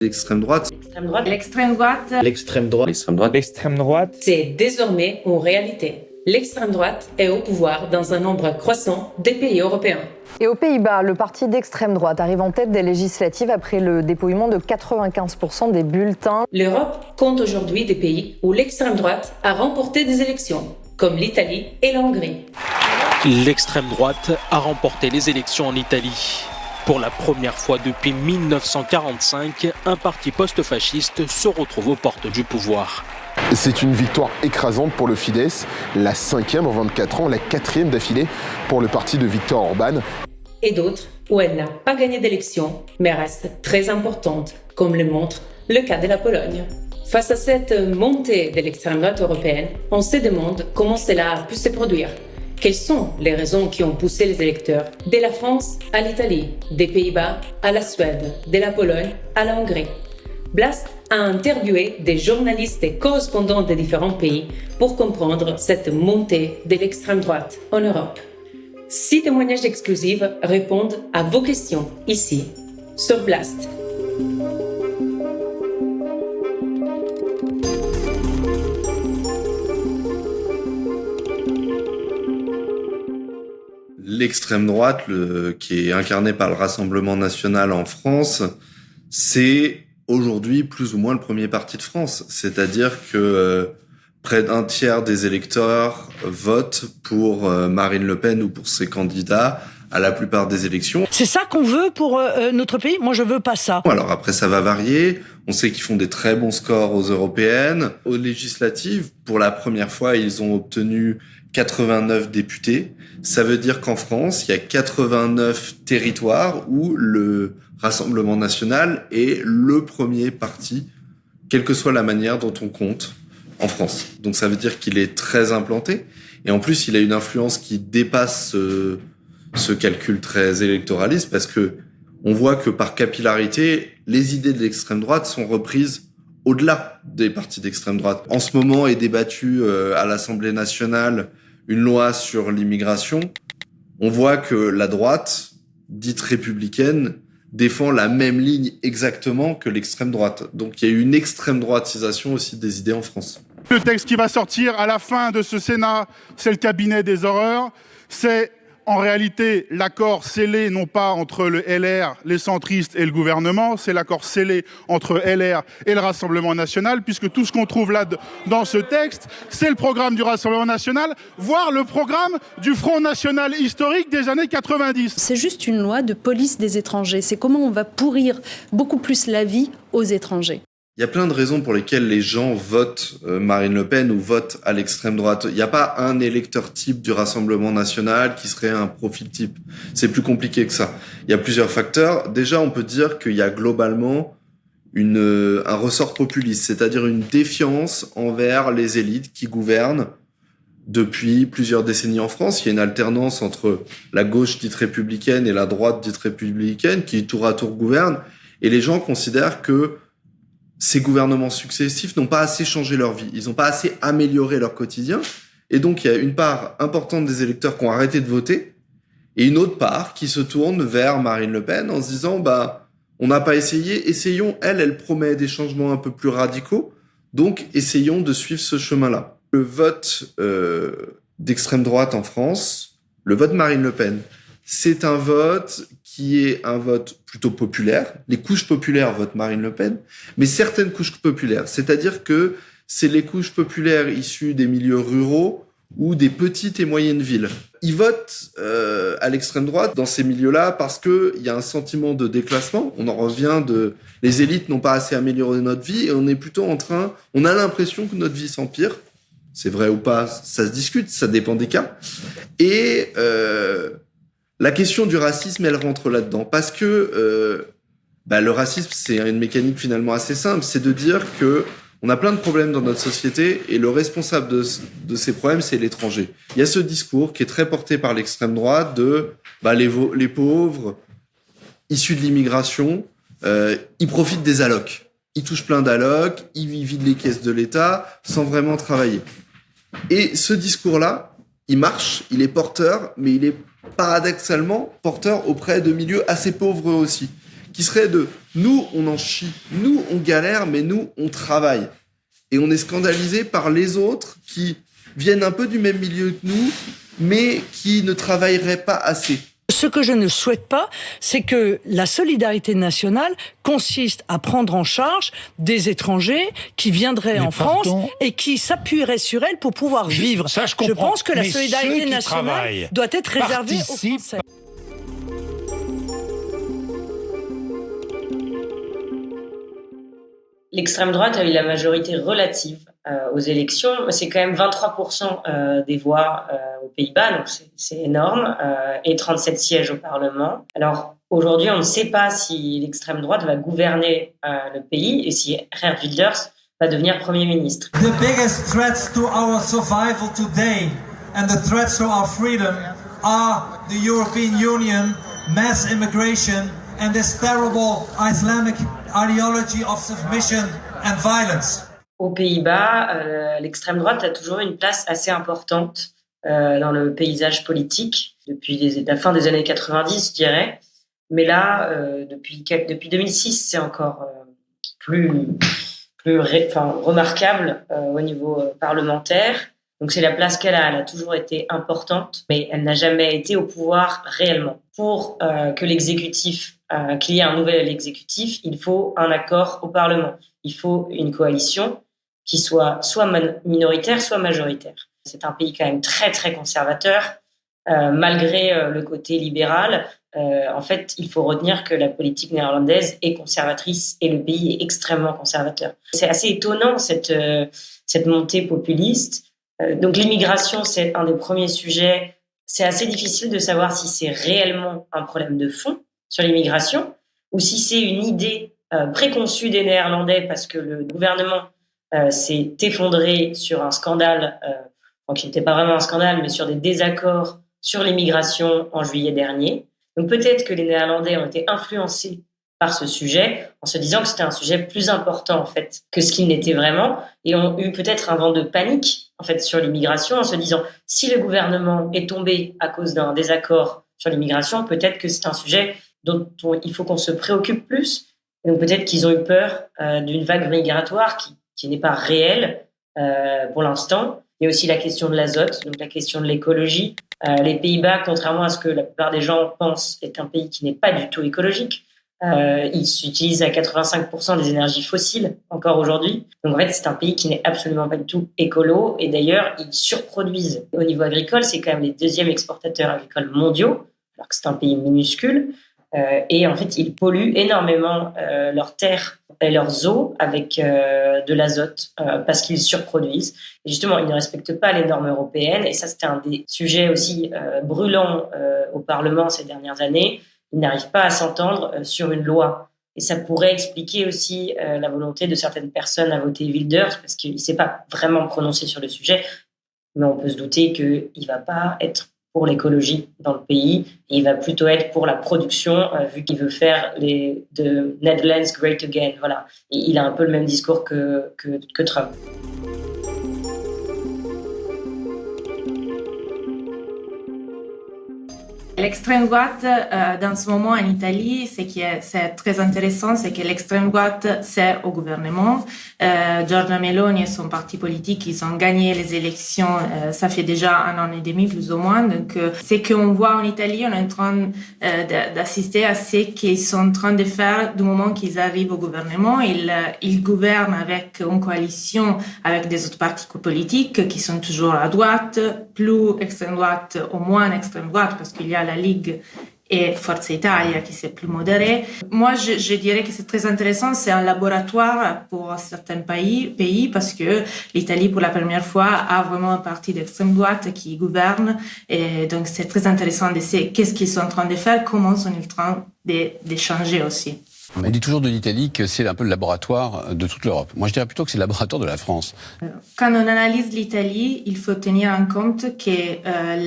L'extrême droite. L'extrême droite. L'extrême droite. L'extrême droite. L'extrême droite. L'extrême droite. C'est désormais une réalité. L'extrême droite est au pouvoir dans un nombre croissant des pays européens. Et aux Pays-Bas, le parti d'extrême droite arrive en tête des législatives après le dépouillement de 95% des bulletins. L'Europe compte aujourd'hui des pays où l'extrême droite a remporté des élections, comme l'Italie et la Hongrie. L'extrême droite a remporté les élections en Italie. Pour la première fois depuis 1945, un parti post-fasciste se retrouve aux portes du pouvoir. C'est une victoire écrasante pour le Fidesz, la 5e en 24 ans, la 4e d'affilée pour le parti de Viktor Orban. Et d'autres où elle n'a pas gagné d'élection, mais reste très importante, comme le montre le cas de la Pologne. Face à cette montée de l'extrême droite européenne, on se demande comment cela a pu se produire. Quelles sont les raisons qui ont poussé les électeurs de la France à l'Italie, des Pays-Bas à la Suède, de la Pologne à la Hongrie? Blast a interviewé des journalistes et correspondants des différents pays pour comprendre cette montée de l'extrême droite en Europe. 6 témoignages exclusifs répondent à vos questions ici, sur Blast. L'extrême droite, qui est incarnée par le Rassemblement national en France, c'est aujourd'hui plus ou moins le premier parti de France. C'est-à-dire que près d'un tiers des électeurs votent pour Marine Le Pen ou pour ses candidats à la plupart des élections. C'est ça qu'on veut pour notre pays? Moi, je veux pas ça. Alors après, ça va varier. On sait qu'ils font des très bons scores aux européennes. Aux législatives, pour la première fois, ils ont obtenu 89 députés. Ça veut dire qu'en France, il y a 89 territoires où le Rassemblement national est le premier parti, quelle que soit la manière dont on compte en France. Donc ça veut dire qu'il est très implanté. Et en plus, il a une influence qui dépasse ce calcul très électoraliste, parce que on voit que par capillarité, les idées de l'extrême droite sont reprises au-delà des partis d'extrême droite. En ce moment est débattue à l'Assemblée nationale une loi sur l'immigration. On voit que la droite, dite républicaine, défend la même ligne exactement que l'extrême droite. Donc il y a eu une extrême droitisation aussi des idées en France. Le texte qui va sortir à la fin de ce Sénat, c'est le cabinet des horreurs. C'est en réalité l'accord scellé, non pas entre le LR, les centristes et le gouvernement, c'est l'accord scellé entre LR et le Rassemblement national, puisque tout ce qu'on trouve là dans ce texte, c'est le programme du Rassemblement national, voire le programme du Front national historique des années 90. C'est juste une loi de police des étrangers. C'est comment on va pourrir beaucoup plus la vie aux étrangers. Il y a plein de raisons pour lesquelles les gens votent Marine Le Pen ou votent à l'extrême droite. Il n'y a pas un électeur type du Rassemblement national qui serait un profil type. C'est plus compliqué que ça. Il y a plusieurs facteurs. Déjà, on peut dire qu'il y a globalement un ressort populiste, c'est-à-dire une défiance envers les élites qui gouvernent depuis plusieurs décennies en France. Il y a une alternance entre la gauche dite républicaine et la droite dite républicaine qui tour à tour gouvernent. Et les gens considèrent que ces gouvernements successifs n'ont pas assez changé leur vie. Ils n'ont pas assez amélioré leur quotidien. Et donc, il y a une part importante des électeurs qui ont arrêté de voter et une autre part qui se tourne vers Marine Le Pen en se disant, on n'a pas essayé, essayons. Elle promet des changements un peu plus radicaux. Donc, essayons de suivre ce chemin-là. Le vote d'extrême droite en France, le vote Marine Le Pen, c'est un vote qui est un vote plutôt populaire. Les couches populaires votent Marine Le Pen, mais certaines couches populaires, c'est-à-dire que c'est les couches populaires issues des milieux ruraux ou des petites et moyennes villes. Ils votent à l'extrême droite dans ces milieux-là parce que il y a un sentiment de déclassement. On en revient les élites n'ont pas assez amélioré notre vie et on est plutôt on a l'impression que notre vie s'empire. C'est vrai ou pas, ça se discute, ça dépend des cas. Et la question du racisme, elle rentre là-dedans. Parce que le racisme, c'est une mécanique finalement assez simple. C'est de dire que on a plein de problèmes dans notre société et le responsable de ces problèmes, c'est l'étranger. Il y a ce discours qui est très porté par l'extrême droite de les pauvres, issus de l'immigration, ils profitent des allocs. Ils touchent plein d'allocs, ils vident les caisses de l'État sans vraiment travailler. Et ce discours-là, il marche, il est porteur, mais il est paradoxalement porteur auprès de milieux assez pauvres aussi, qui serait de nous, on en chie, nous, on galère, mais nous, on travaille. Et on est scandalisé par les autres qui viennent un peu du même milieu que nous, mais qui ne travailleraient pas assez. Ce que je ne souhaite pas, c'est que la solidarité nationale consiste à prendre en charge des étrangers qui viendraient en France et qui s'appuieraient sur elle pour pouvoir vivre. Ça, je comprends. Je pense que la Mais solidarité ceux qui nationale travaillent doit être réservée aux participent. Français. L'extrême droite a eu la majorité relative aux élections. C'est quand même 23% des voix aux Pays-Bas, donc c'est énorme, et 37 sièges au Parlement. Alors aujourd'hui, on ne sait pas si l'extrême droite va gouverner le pays et si Geert Wilders va devenir Premier ministre. The biggest threats to our survival today and the threats to our freedom are the European Union, mass immigration and this terrible Islamic ideology of submission and violence. Aux Pays-Bas, l'extrême droite a toujours eu une place assez importante dans le paysage politique depuis la fin des années 90, je dirais. Mais là, depuis 2006, c'est encore plus remarquable au niveau parlementaire. Donc c'est la place qu'elle a. Elle a toujours été importante, mais elle n'a jamais été au pouvoir réellement. Pour que l'exécutif, qu'il y ait un nouvel exécutif, il faut un accord au Parlement. Il faut une coalition qui soit minoritaire, soit majoritaire. C'est un pays quand même très très conservateur, malgré le côté libéral. En fait, il faut retenir que la politique néerlandaise est conservatrice et le pays est extrêmement conservateur. C'est assez étonnant cette montée populiste. Donc l'immigration, c'est un des premiers sujets. C'est assez difficile de savoir si c'est réellement un problème de fond sur l'immigration ou si c'est une idée préconçue des Néerlandais parce que le gouvernement s'est effondré sur un scandale, qui n'était pas vraiment un scandale, mais sur des désaccords sur l'immigration en juillet dernier. Donc peut-être que les Néerlandais ont été influencés par ce sujet en se disant que c'était un sujet plus important en fait que ce qu'il n'était vraiment et ont eu peut-être un vent de panique en fait sur l'immigration en se disant si le gouvernement est tombé à cause d'un désaccord sur l'immigration, peut-être que c'est un sujet dont il faut qu'on se préoccupe plus. Et donc peut-être qu'ils ont eu peur d'une vague migratoire qui n'est pas réelle pour l'instant. Il y a aussi la question de l'azote, donc la question de l'écologie. Les Pays-Bas, contrairement à ce que la plupart des gens pensent, est un pays qui n'est pas du tout écologique. Ils utilisent à 85% des énergies fossiles encore aujourd'hui. Donc en fait, c'est un pays qui n'est absolument pas du tout écolo. Et d'ailleurs, ils surproduisent. Au niveau agricole, c'est quand même les deuxièmes exportateurs agricoles mondiaux, alors que c'est un pays minuscule. Et en fait, ils polluent énormément leurs terres et leurs eaux avec de l'azote parce qu'ils surproduisent. Et justement, ils ne respectent pas les normes européennes. Et ça, c'était un des sujets aussi brûlants au Parlement ces dernières années. Ils n'arrivent pas à s'entendre sur une loi. Et ça pourrait expliquer aussi la volonté de certaines personnes à voter Wilders parce qu'il ne s'est pas vraiment prononcé sur le sujet. Mais on peut se douter qu'il ne va pas être pour l'écologie dans le pays. Et il va plutôt être pour la production, vu qu'il veut faire de Netherlands great again. Voilà. Et il a un peu le même discours que Trump. L'extrême droite, dans ce moment en Italie, c'est très intéressant, c'est que l'extrême droite sert au gouvernement. Giorgia Meloni et son parti politique, ils ont gagné les élections, ça fait déjà 1 an et demi plus ou moins. Donc, ce qu'on voit en Italie, on est en train d'assister à ce qu'ils sont en train de faire du moment qu'ils arrivent au gouvernement. Ils gouvernent avec une coalition avec des autres partis politiques qui sont toujours à droite, plus extrême droite ou moins extrême droite, parce qu'il y a la Ligue et Forza Italia qui c'est plus modéré. Moi, je dirais que c'est très intéressant. C'est un laboratoire pour certains pays parce que l'Italie, pour la première fois, a vraiment un parti d'extrême droite qui gouverne. Et donc, c'est très intéressant de savoir qu'est-ce qu'ils sont en train de faire, comment sont ils en train de changer aussi. On dit toujours de l'Italie que c'est un peu le laboratoire de toute l'Europe. Moi, je dirais plutôt que c'est le laboratoire de la France. Quand on analyse l'Italie, il faut tenir en compte que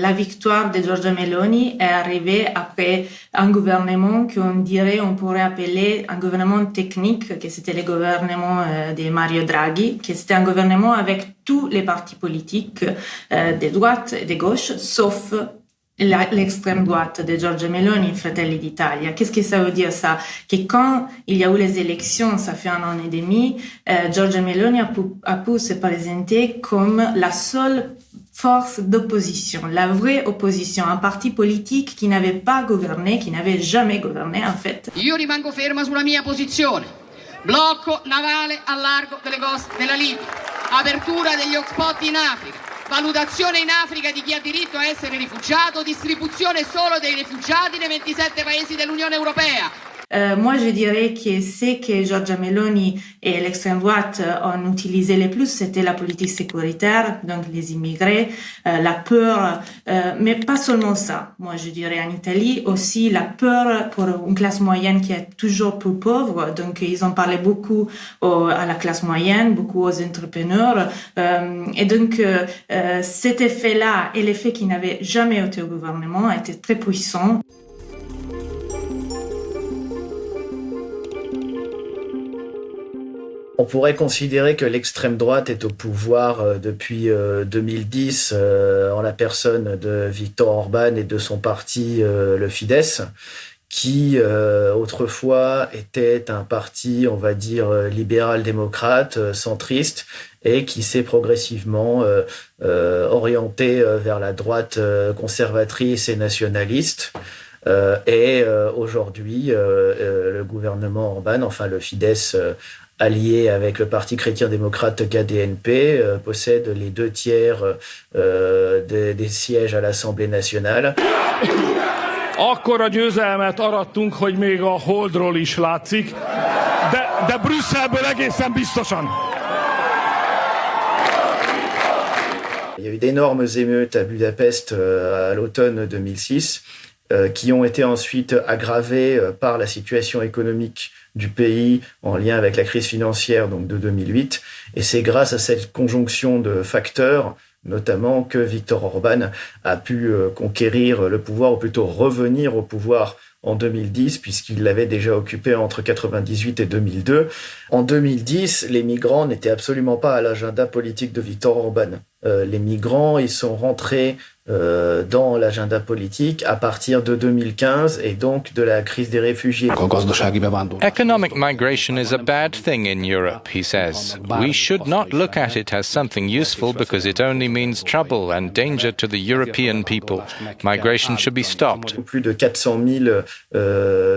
la victoire de Giorgia Meloni est arrivée après un gouvernement on pourrait appeler un gouvernement technique, que c'était le gouvernement de Mario Draghi, que c'était un gouvernement avec tous les partis politiques de droite et de gauche, sauf l'extrême droite de Giorgia Meloni, Fratelli d'Italia. Qu'est-ce que ça veut dire ça? Que quand il y a eu les élections, ça fait 1 an et demi, Giorgia Meloni a pu se présenter comme la seule force d'opposition, la vraie opposition, un parti politique qui n'avait pas gouverné, qui n'avait jamais gouverné en fait. Io rimango ferma sulla mia posizione. Blocco navale al largo delle coste della Libia. Apertura degli hotspot in Africa. Valutazione in Africa di chi ha diritto a essere rifugiato, distribuzione solo dei rifugiati nei 27 paesi dell'Unione Europea. Moi, je dirais que ce que Giorgia Meloni et l'extrême droite ont utilisé le plus, c'était la politique sécuritaire, donc les immigrés, la peur, mais pas seulement ça. Moi, je dirais en Italie aussi la peur pour une classe moyenne qui est toujours plus pauvre. Donc, ils ont parlé beaucoup à la classe moyenne, beaucoup aux entrepreneurs. Et donc, cet effet-là et l'effet qui n'avait jamais été au gouvernement était très puissant. On pourrait considérer que l'extrême droite est au pouvoir depuis 2010 en la personne de Viktor Orban et de son parti, le Fidesz, qui autrefois était un parti, on va dire, libéral-démocrate, centriste, et qui s'est progressivement orienté vers la droite conservatrice et nationaliste. Aujourd'hui, le gouvernement Orban, enfin le Fidesz, allié avec le parti chrétien-démocrate KDNP, possède les 2/3 des sièges à l'Assemblée nationale. Akkora győzelmet arattunk, hogy még a Holdról is látszik, de Brüsszelből egészen biztosan. Il y a eu d'énormes émeutes à Budapest à l'automne 2006, qui ont été ensuite aggravées par la situation économique du pays en lien avec la crise financière donc de 2008. Et c'est grâce à cette conjonction de facteurs, notamment, que Viktor Orban a pu conquérir le pouvoir, ou plutôt revenir au pouvoir en 2010, puisqu'il l'avait déjà occupé entre 1998 et 2002. En 2010, les migrants n'étaient absolument pas à l'agenda politique de Viktor Orban. Les migrants, ils sont rentrés dans l'agenda politique à partir de 2015 et donc de la crise des réfugiés. Economic migration is a bad thing in Europe, he says. We should not look at it as something useful because it only means trouble and danger to the European people. Migration should be stopped. Plus de 400 000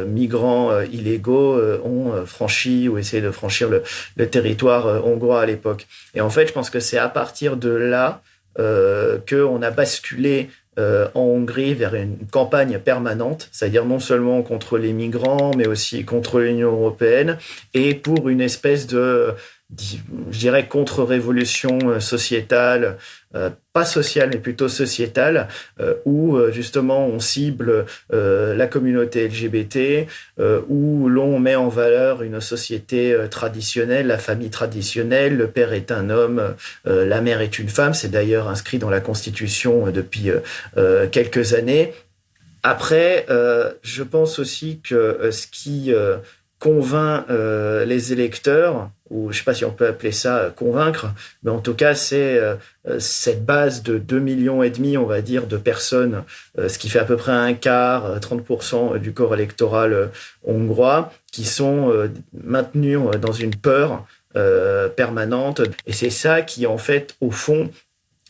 migrants illégaux ont franchi ou essayé de franchir le territoire hongrois à l'époque. Et en fait, je pense que c'est à partir de là qu'on a basculé en Hongrie vers une campagne permanente, c'est-à-dire non seulement contre les migrants, mais aussi contre l'Union européenne, et pour une espèce de, je dirais, contre-révolution sociétale, pas sociale, mais plutôt sociétale, où justement on cible la communauté LGBT, où l'on met en valeur une société traditionnelle, la famille traditionnelle, le père est un homme, la mère est une femme, c'est d'ailleurs inscrit dans la Constitution depuis quelques années. Après, je pense aussi que ce qui convainc les électeurs, ou je ne sais pas si on peut appeler ça convaincre, mais en tout cas, c'est cette base de 2,5 millions, on va dire, de personnes, ce qui fait à peu près un quart, 30% du corps électoral hongrois, qui sont maintenus dans une peur permanente. Et c'est ça qui, en fait, au fond,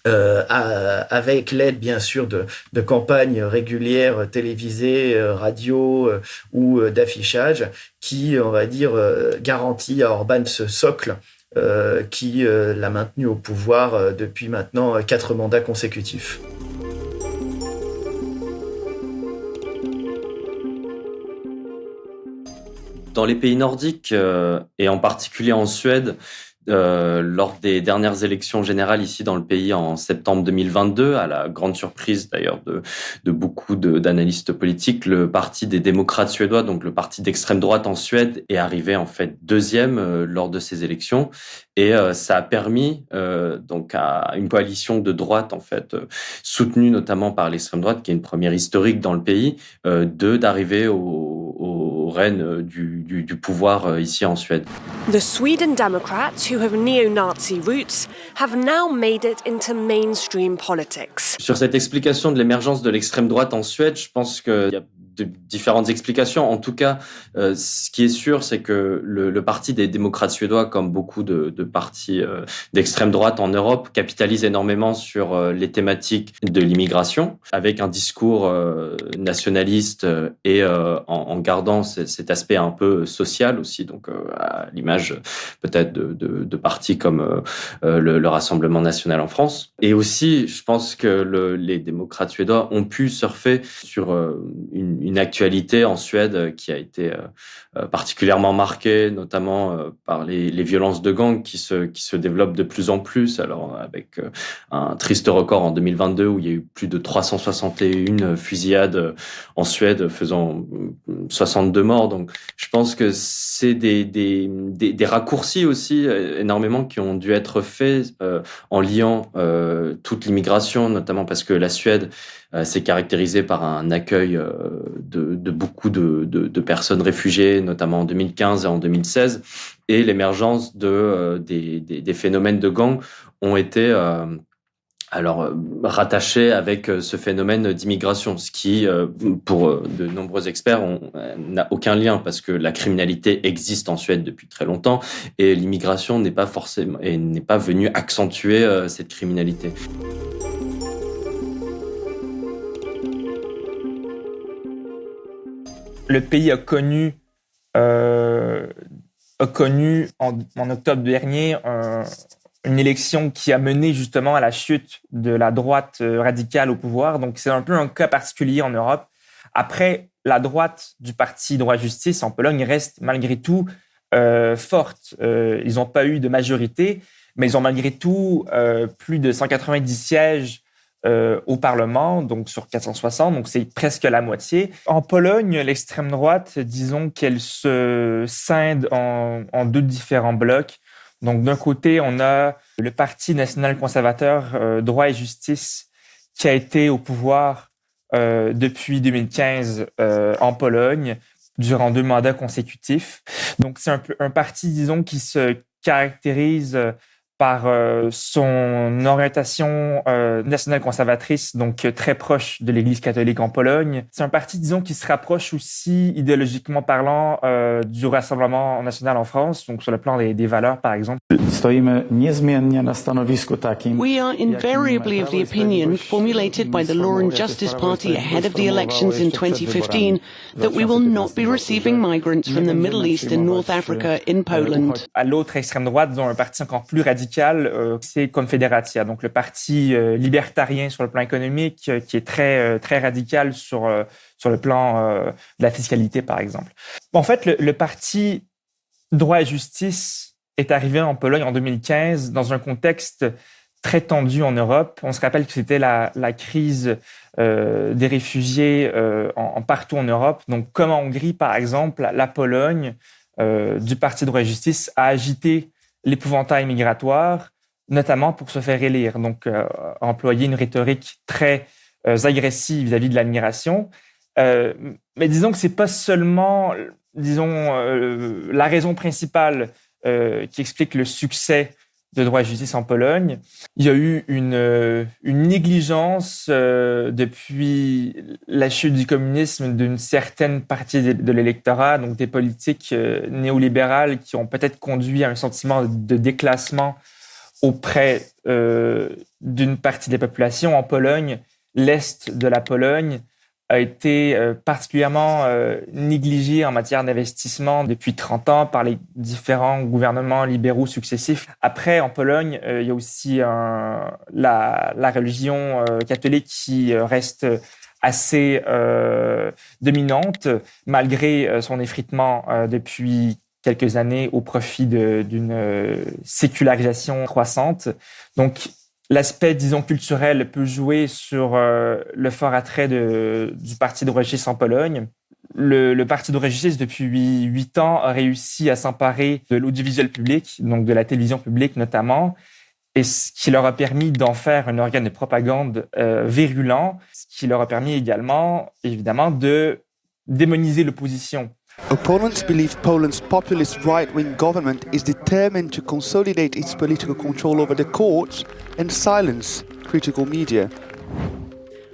avec l'aide bien sûr de campagnes régulières télévisées, radio ou d'affichage, qui, on va dire, garantit à Orban ce socle qui l'a maintenu au pouvoir depuis maintenant 4 mandats consécutifs. Dans les pays nordiques, et en particulier en Suède, lors des dernières élections générales ici dans le pays en septembre 2022, à la grande surprise d'ailleurs de beaucoup d'analystes politiques, le parti des démocrates suédois, donc le parti d'extrême droite en Suède, est arrivé en fait 2e lors de ces élections, et ça a permis donc à une coalition de droite en fait soutenue notamment par l'extrême droite, qui est une première historique dans le pays, d'arriver au règne du pouvoir ici en Suède. The Sweden Democrats, who have neo-Nazi roots have now made it into mainstream politics. Sur cette explication de l'émergence de l'extrême droite en Suède, je pense qu'il y a de différentes explications. En tout cas, ce qui est sûr, c'est que le Parti des démocrates suédois, comme beaucoup de partis d'extrême droite en Europe, capitalise énormément sur les thématiques de l'immigration, avec un discours nationaliste et en gardant cet aspect un peu social aussi, donc à l'image peut-être de partis comme le Rassemblement national en France. Et aussi, je pense que les démocrates suédois ont pu surfer sur une actualité en Suède qui a été particulièrement marquée, notamment par les violences de gang qui se développent de plus en plus. Alors avec un triste record en 2022 où il y a eu plus de 361 fusillades en Suède, faisant 62 morts. Donc je pense que c'est des raccourcis aussi énormément qui ont dû être faits en liant toute l'immigration, notamment parce que la Suède s'est caractérisée par un accueil de beaucoup de personnes réfugiées, notamment en 2015 et en 2016, et l'émergence des phénomènes de gangs ont été rattachés avec ce phénomène d'immigration, ce qui, pour de nombreux experts, n'a aucun lien, parce que la criminalité existe en Suède depuis très longtemps, et l'immigration n'est pas venue accentuer cette criminalité. Le pays a connu en octobre dernier une élection qui a mené justement à la chute de la droite radicale au pouvoir. Donc c'est un peu un cas particulier en Europe. Après, la droite du parti Droit et Justice en Pologne reste malgré tout forte. Ils n'ont pas eu de majorité, mais ils ont malgré tout plus de 190 sièges au Parlement, donc sur 460, donc c'est presque la moitié. En Pologne, l'extrême droite, disons qu'elle se scinde en deux différents blocs. Donc d'un côté, on a le Parti national conservateur Droit et Justice qui a été au pouvoir depuis 2015 en Pologne durant 2 mandats consécutifs. Donc c'est un parti, disons, qui se caractérise par son orientation nationale conservatrice, donc très proche de l'Église catholique en Pologne. C'est un parti, disons, qui se rapproche aussi, idéologiquement parlant, du Rassemblement national en France, donc sur le plan des valeurs, par exemple. We are invariably of the opinion formulated by the Law and Justice Party ahead of the elections in 2015 that we will not be receiving migrants from the Middle East and North Africa in Poland. À l'autre extrême droite, disons, un parti encore plus radical, c'est Confederacja, donc le parti libertarien sur le plan économique, qui est très radical sur le plan de la fiscalité, par exemple. En fait, le parti Droit et Justice est arrivé en Pologne en 2015 dans un contexte très tendu en Europe. On se rappelle que c'était la crise des réfugiés partout en Europe. Donc, comme en Hongrie, par exemple, la Pologne du parti Droit et Justice a agité l'épouvantail migratoire, notamment pour se faire élire. Donc, employer une rhétorique très agressive vis-à-vis de la migration. Mais disons que c'est pas seulement, la raison principale qui explique le succès de Droit et Justice en Pologne. Il y a eu une négligence depuis la chute du communisme d'une certaine partie de l'électorat, donc des politiques néolibérales qui ont peut-être conduit à un sentiment de déclassement auprès d'une partie des populations. En Pologne, l'Est de la Pologne a été particulièrement négligé en matière d'investissement depuis 30 ans par les différents gouvernements libéraux successifs. Après, en Pologne, il y a aussi la religion catholique qui reste assez dominante, malgré son effritement depuis quelques années au profit d'une sécularisation croissante. Donc, l'aspect, disons, culturel peut jouer sur le fort attrait du Parti Droit et Justice en Pologne. Le Parti Droit et Justice, depuis 8 ans, a réussi à s'emparer de l'audiovisuel public, donc de la télévision publique notamment, et ce qui leur a permis d'en faire un organe de propagande virulent, ce qui leur a permis également, évidemment, de démoniser l'opposition. Opponents believe Poland's populist right-wing government is determined to consolidate its political control over the courts and silence critical media.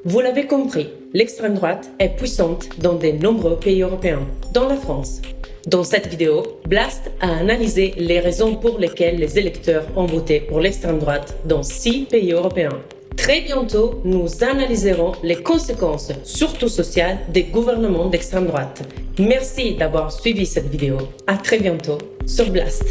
Vous l'avez compris, l'extrême droite est puissante dans de nombreux pays européens, dont la France. Dans cette vidéo, Blast a analysé les raisons pour lesquelles les électeurs ont voté pour l'extrême droite dans 6 pays européens. Très bientôt, nous analyserons les conséquences, surtout sociales, des gouvernements d'extrême droite. Merci d'avoir suivi cette vidéo. À très bientôt sur Blast.